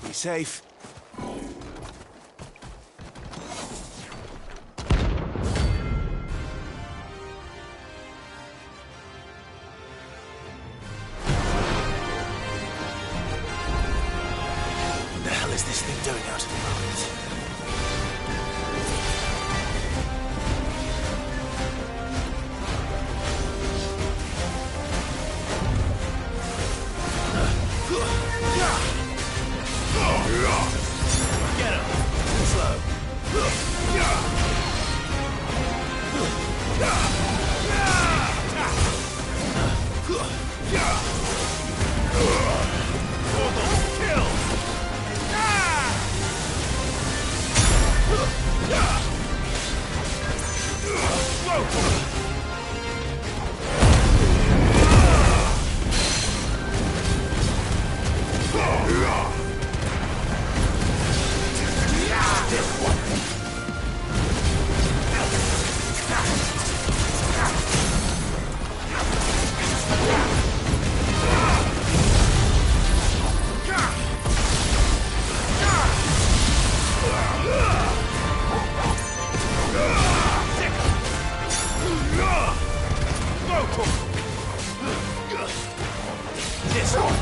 Be safe. What the hell is this thing doing out of the mountains? Get him! Too slow. Kill! This one.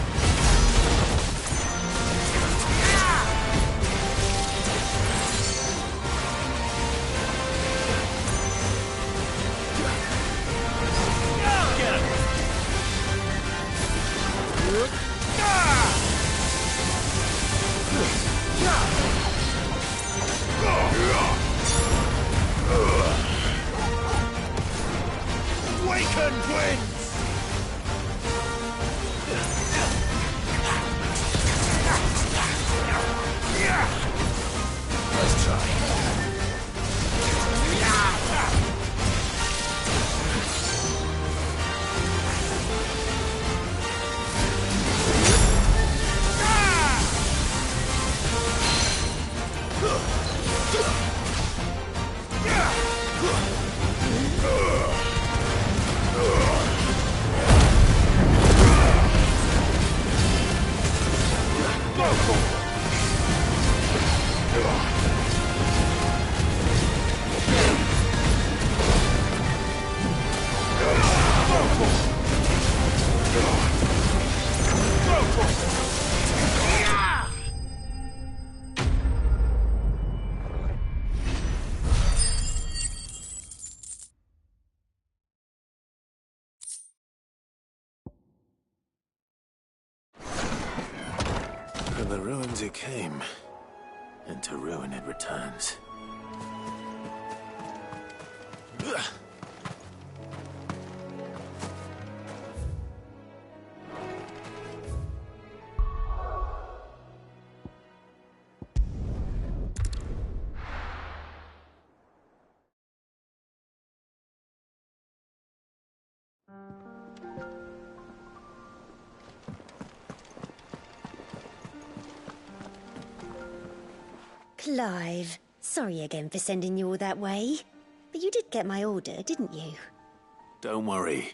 Awaken, twins! Let's try. From the ruins it came, and to ruin it returns. Clive, sorry again for sending you all that way. But you did get my order, didn't you? Don't worry.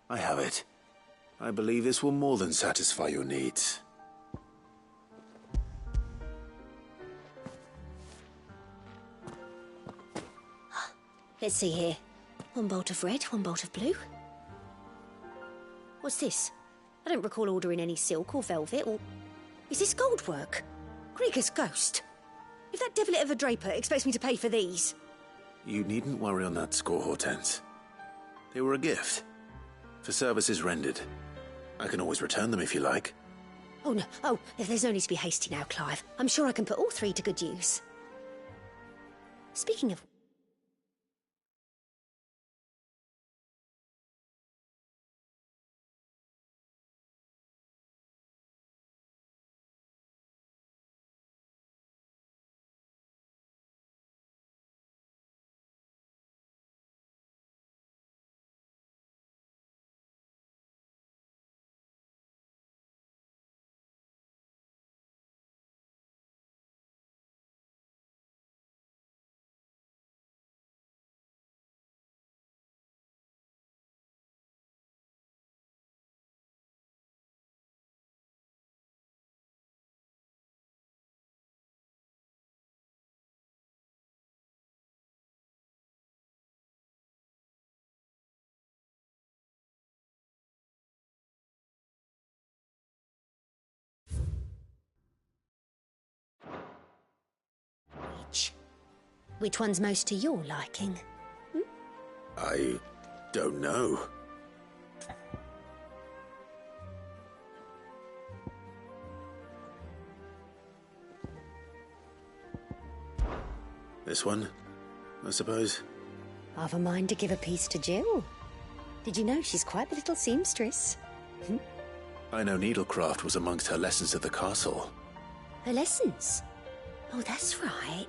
I have it. I believe this will more than satisfy your needs. Let's see here. One bolt of red, one bolt of blue. What's this? I don't recall ordering any silk or velvet or... Is this gold work? Krieger's ghost. If that devilet of a draper expects me to pay for these... You needn't worry on that score, Hortense. They were a gift. For services rendered. I can always return them if you like. Oh, no. Oh, there's no need to be hasty now, Clive. I'm sure I can put all 3 to good use. Speaking of... Which one's most to your liking? I don't know. This one, I suppose. I've a mind to give a piece to Jill. Did you know she's quite the little seamstress? I know needlecraft was amongst her lessons at the castle. Her lessons? Oh, that's right.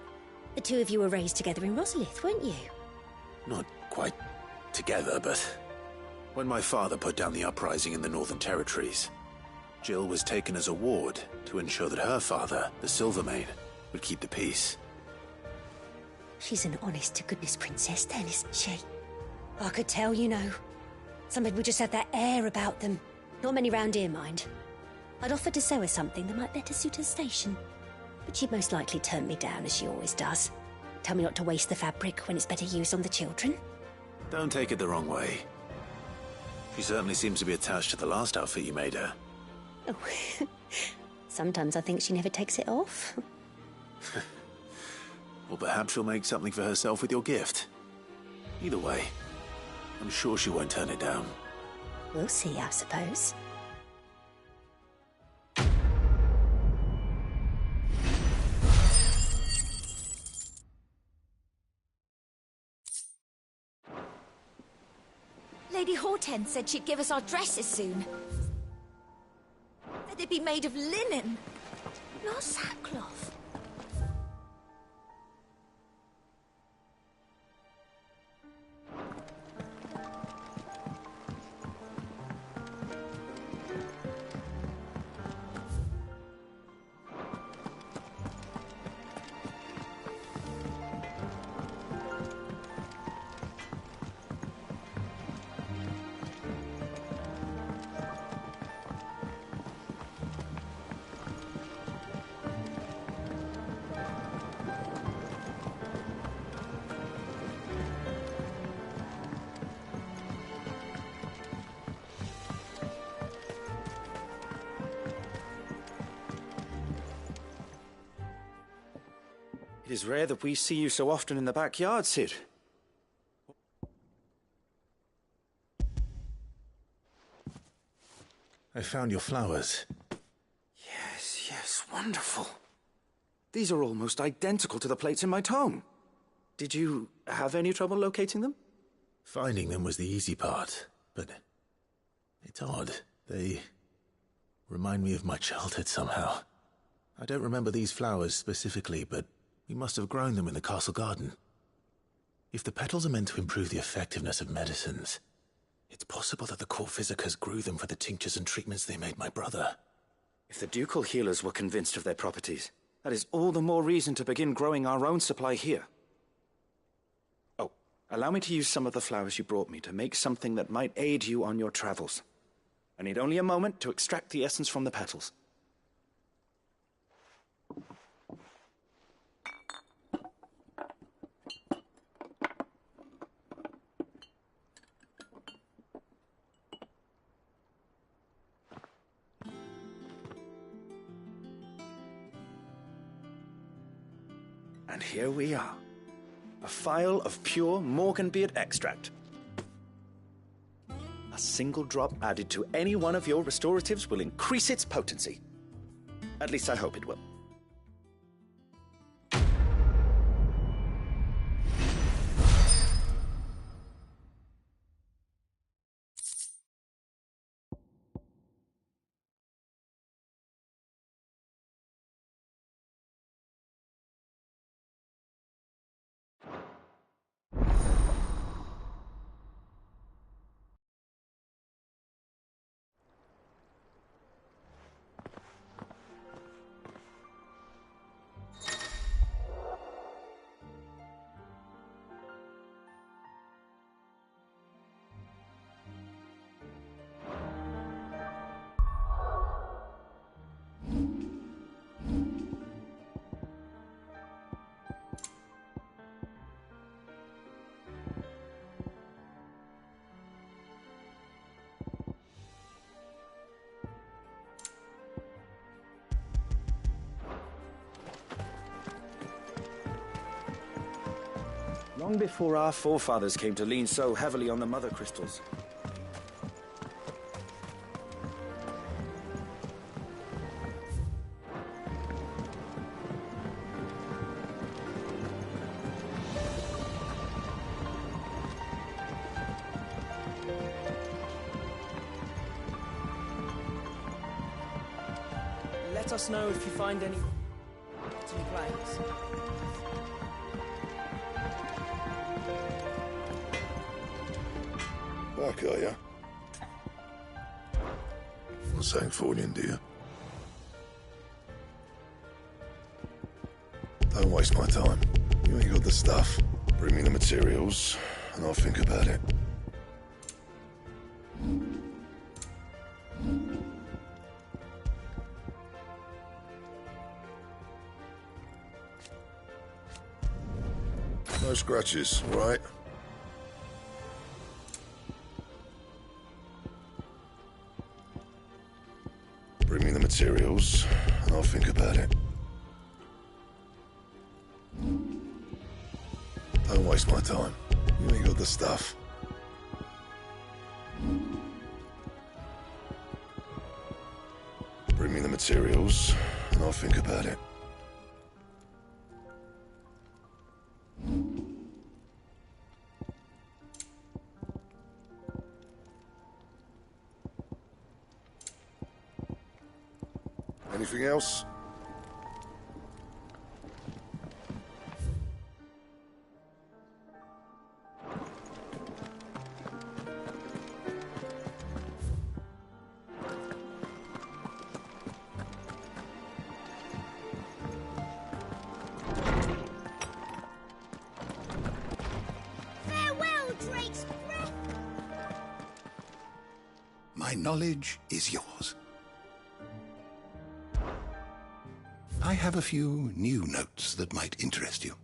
The 2 of you were raised together in Rosalith, weren't you? Not quite together, but when my father put down the uprising in the Northern Territories, Jill was taken as a ward to ensure that her father, the Silvermane, would keep the peace. She's an honest-to-goodness princess then, isn't she? I could tell, you know. Some people just have that air about them. Not many round here, mind. I'd offered to sew her something that might better suit her station. But she'd most likely turn me down, as she always does. Tell me not to waste the fabric when it's better used on the children. Don't take it the wrong way. She certainly seems to be attached to the last outfit you made her. Oh, sometimes I think she never takes it off. Or perhaps she'll make something for herself with your gift. Either way, I'm sure she won't turn it down. We'll see, I suppose. Lady Hortense said she'd give us our dresses soon. That they'd be made of linen, not sackcloth. It is rare that we see you so often in the backyard, Sid. I found your flowers. Yes, wonderful. These are almost identical to the plates in my tome. Did you have any trouble locating them? Finding them was the easy part, but it's odd. They remind me of my childhood somehow. I don't remember these flowers specifically, but we must have grown them in the castle garden. If the petals are meant to improve the effectiveness of medicines, it's possible that the court physicers grew them for the tinctures and treatments they made my brother. If the ducal healers were convinced of their properties, that is all the more reason to begin growing our own supply here. Oh, allow me to use some of the flowers you brought me to make something that might aid you on your travels. I need only a moment to extract the essence from the petals. And here we are. A phial of pure Morganbeard extract. A single drop added to any one of your restoratives will increase its potency. At least I hope it will. Long before our forefathers came to lean so heavily on the mother crystals. Let us know if you find any plants. Back, are ya? Not saying Fornian, do you? Don't waste my time. You ain't got the stuff. Bring me the materials, and I'll think about it. No scratches, all right? Bring me the materials, and I'll think about it. Don't waste my time. You ain't got the stuff. Bring me the materials, and I'll think about it. Anything else? Farewell, Drake's breath! My knowledge is yours. I have a few new notes that might interest you.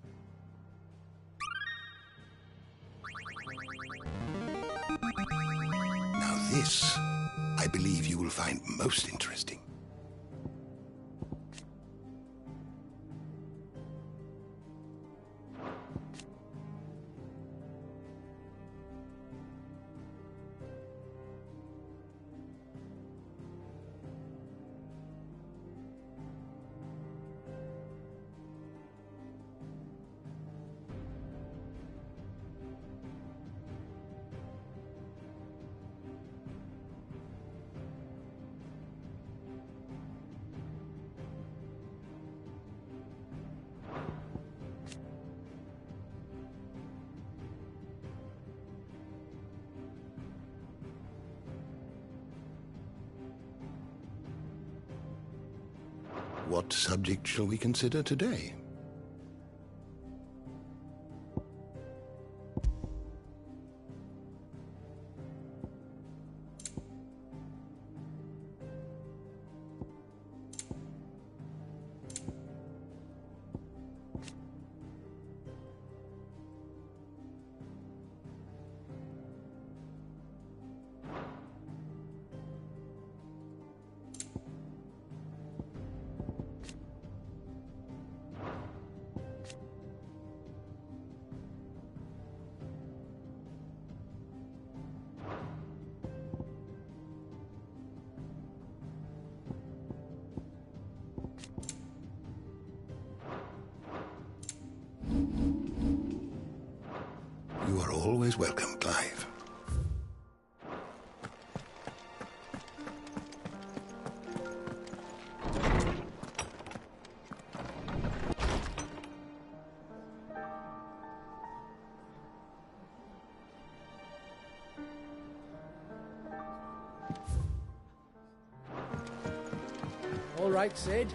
Now this, I believe you will find most interesting. What subject shall we consider today? always welcome, Clive. All right, Sid.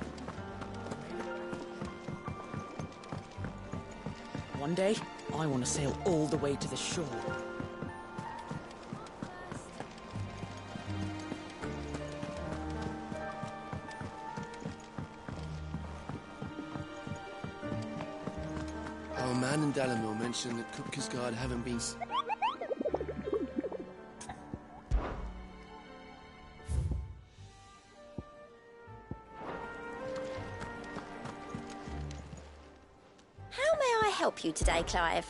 One day, I want to sail all the way to the shore. Our man in Dalamore mentioned that Kupka's guard haven't been... How may I help you today, Clive?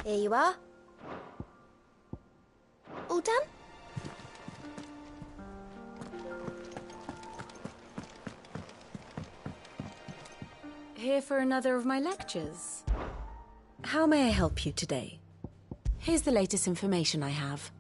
Here you are. All done? Here for another of my lectures. How may I help you today? Here's the latest information I have.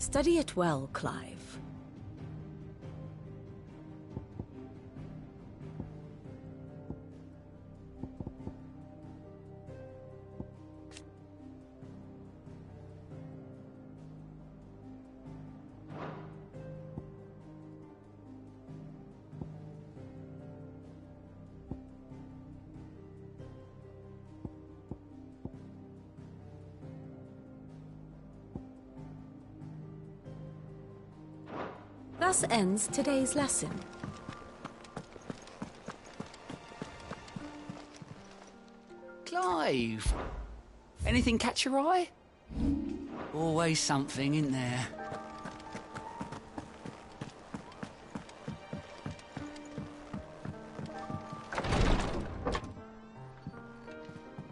Study it well, Clive. Thus ends today's lesson. Clive! Anything catch your eye? Always something, isn't there?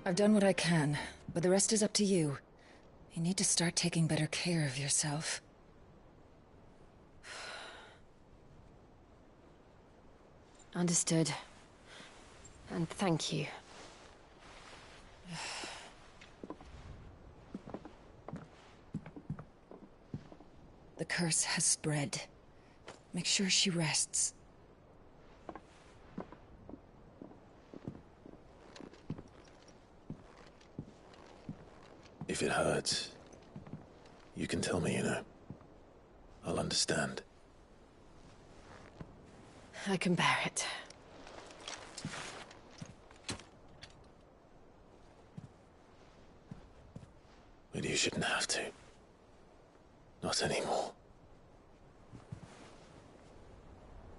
I've done what I can, but the rest is up to you. You need to start taking better care of yourself. Understood. And thank you. The curse has spread. Make sure she rests. If it hurts, you can tell me, you know. I'll understand. I can bear it. But you shouldn't have to. Not anymore.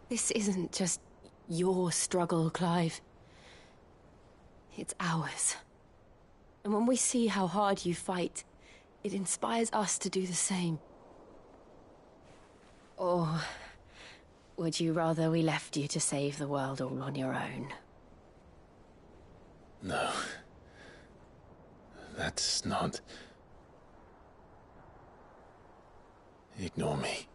This isn't just your struggle, Clive. It's ours. And when we see how hard you fight, it inspires us to do the same. Or would you rather we left you to save the world all on your own? No. That's not... Ignore me.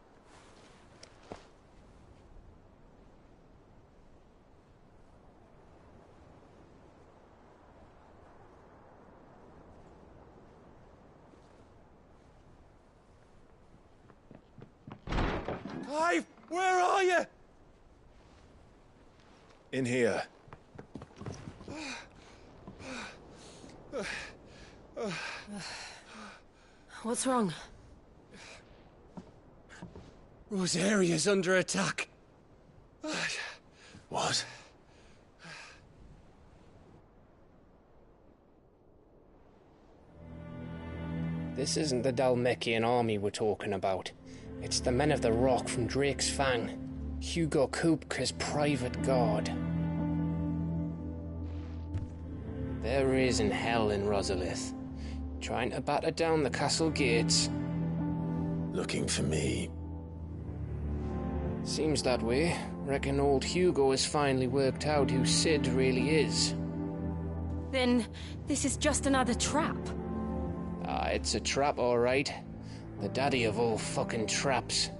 Clive, where are you? In here. What's wrong? Rosaria's under attack. What? This isn't the Dalmekian army we're talking about. It's the men of the Rock from Drake's Fang. Hugo Kupka's private guard. There is in hell in Rosalith, trying to batter down the castle gates. Looking for me? Seems that way. Reckon old Hugo has finally worked out who Sid really is. Then this is just another trap. Ah, it's a trap, all right. The daddy of all fucking traps.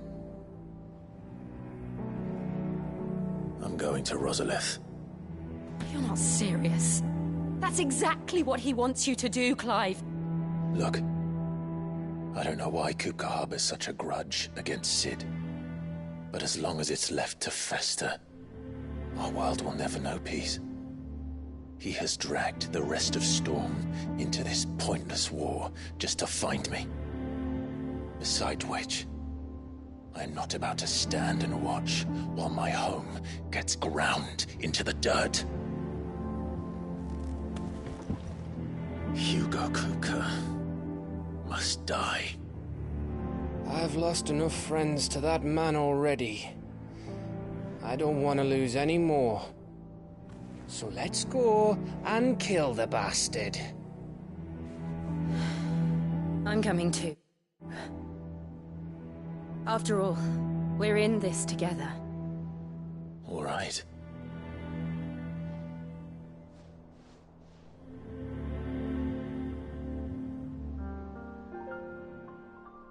I'm going to Rosalith. You're not serious. That's exactly what he wants you to do, Clive. Look, I don't know why Kupka harbors such a grudge against Sid. But as long as it's left to fester, our world will never know peace. He has dragged the rest of Storm into this pointless war just to find me. Besides which, I'm not about to stand and watch while my home gets ground into the dirt. Hugo Kupka must die. I've lost enough friends to that man already. I don't want to lose any more. So let's go and kill the bastard. I'm coming too. After all, we're in this together. All right.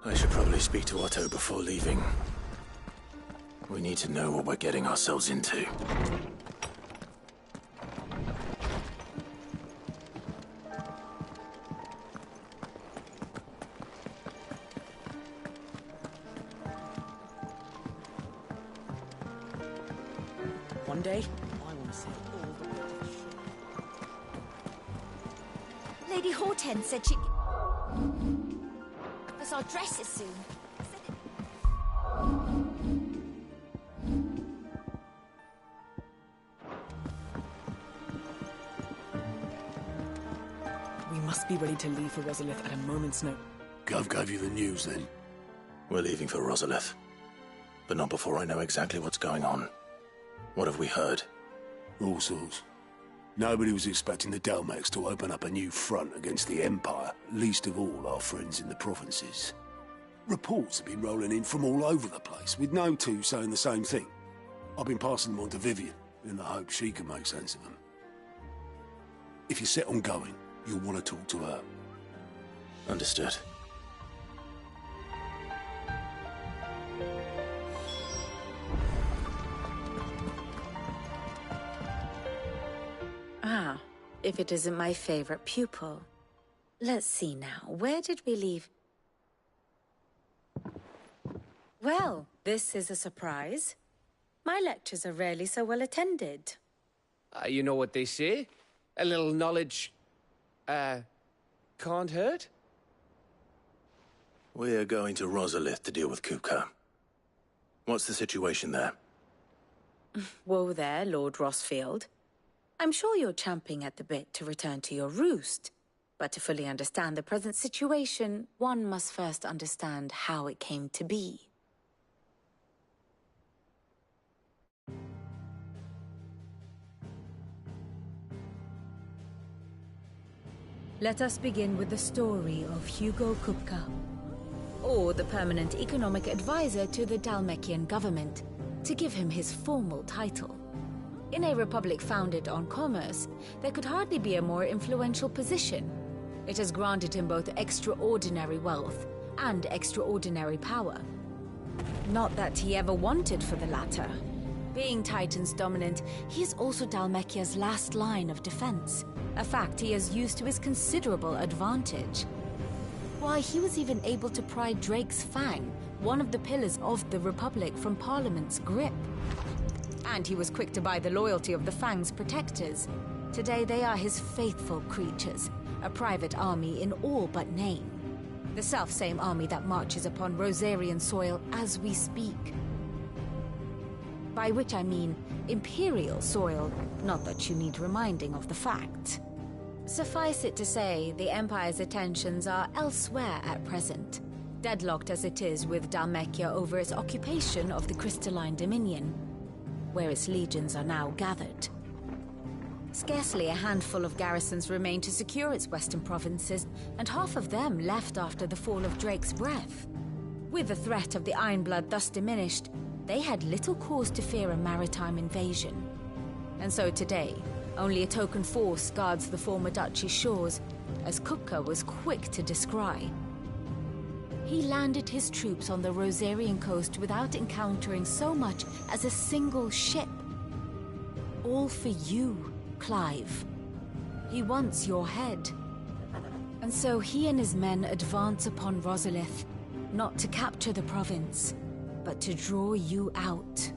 I should probably speak to Otto before leaving. We need to know what we're getting ourselves into. One day, I want to see all the... Lady Hortense said she... As our dresses soon. We must be ready to leave for Rosalith at a moment's notice. Gov gave you the news, then? We're leaving for Rosalith. But not before I know exactly what's going on. What have we heard? All sorts. Nobody was expecting the Dalmex to open up a new front against the Empire, least of all our friends in the provinces. Reports have been rolling in from all over the place, with no two saying the same thing. I've been passing them on to Vivian, in the hope she can make sense of them. If you're set on going, you'll want to talk to her. Understood. Ah, if it isn't my favorite pupil. Let's see now, where did we leave? Well, this is a surprise. My lectures are rarely so well attended. You know what they say? A little knowledge, can't hurt? We're going to Rosalith to deal with Kupka. What's the situation there? Whoa there, Lord Rossfield. I'm sure you're champing at the bit to return to your roost. But to fully understand the present situation, one must first understand how it came to be. Let us begin with the story of Hugo Kupka, or the permanent economic advisor to the Dalmekian government, to give him his formal title. In a republic founded on commerce, there could hardly be a more influential position. It has granted him both extraordinary wealth and extraordinary power. Not that he ever wanted for the latter. Being Titan's dominant, he is also Dalmekia's last line of defense, a fact he has used to his considerable advantage. Why, he was even able to pry Drake's Fang, one of the pillars of the Republic, from Parliament's grip. And he was quick to buy the loyalty of the Fang's protectors. Today they are his faithful creatures, a private army in all but name. The self-same army that marches upon Rosarian soil as we speak. By which I mean Imperial soil, not that you need reminding of the fact. Suffice it to say, the Empire's attentions are elsewhere at present, deadlocked as it is with Dalmekia over its occupation of the Crystalline Dominion, where its legions are now gathered. Scarcely a handful of garrisons remain to secure its western provinces, and half of them left after the fall of Drake's Breath. With the threat of the Ironblood thus diminished, they had little cause to fear a maritime invasion. And so today, only a token force guards the former duchy's shores, as Kupka was quick to descry. He landed his troops on the Rosarian coast without encountering so much as a single ship. All for you, Clive. He wants your head. And so he and his men advance upon Rosalith, not to capture the province, but to draw you out.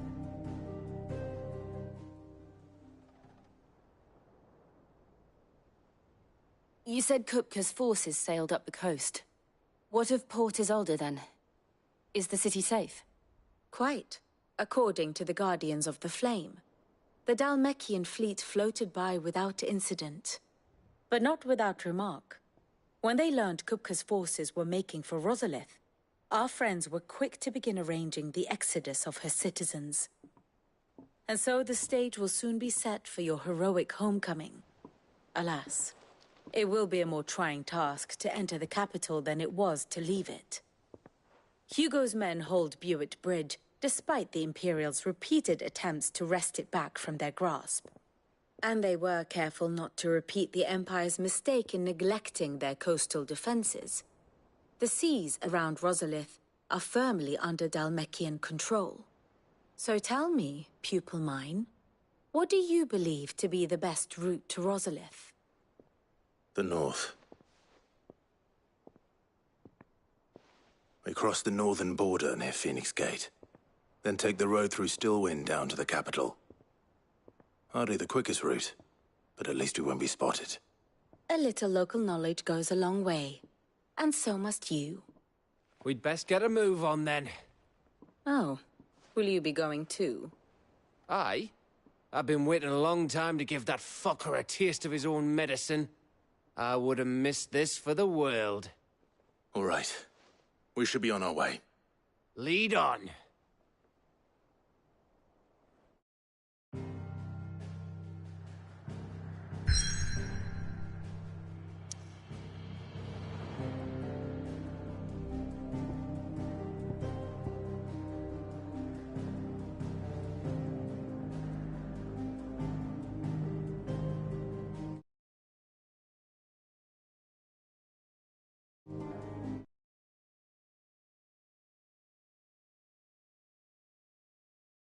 You said Kupka's forces sailed up the coast. What of Port Isolde, then? Is the city safe? Quite, according to the Guardians of the Flame. The Dalmekian fleet floated by without incident. But not without remark. When they learned Kupka's forces were making for Rosalith, our friends were quick to begin arranging the exodus of her citizens. And so the stage will soon be set for your heroic homecoming. Alas, it will be a more trying task to enter the capital than it was to leave it. Hugo's men hold Buett Bridge, despite the Imperials' repeated attempts to wrest it back from their grasp. And they were careful not to repeat the Empire's mistake in neglecting their coastal defenses. The seas around Rosalith are firmly under Dalmekian control. So tell me, pupil mine, what do you believe to be the best route to Rosalith? The north. We cross the northern border near Phoenix Gate, then take the road through Stillwind down to the capital. Hardly the quickest route, but at least we won't be spotted. A little local knowledge goes a long way. And so must you. We'd best get a move on, then. Oh, will you be going too? Aye. I've been waiting a long time to give that fucker a taste of his own medicine. I would have missed this for the world. All right. We should be on our way. Lead on.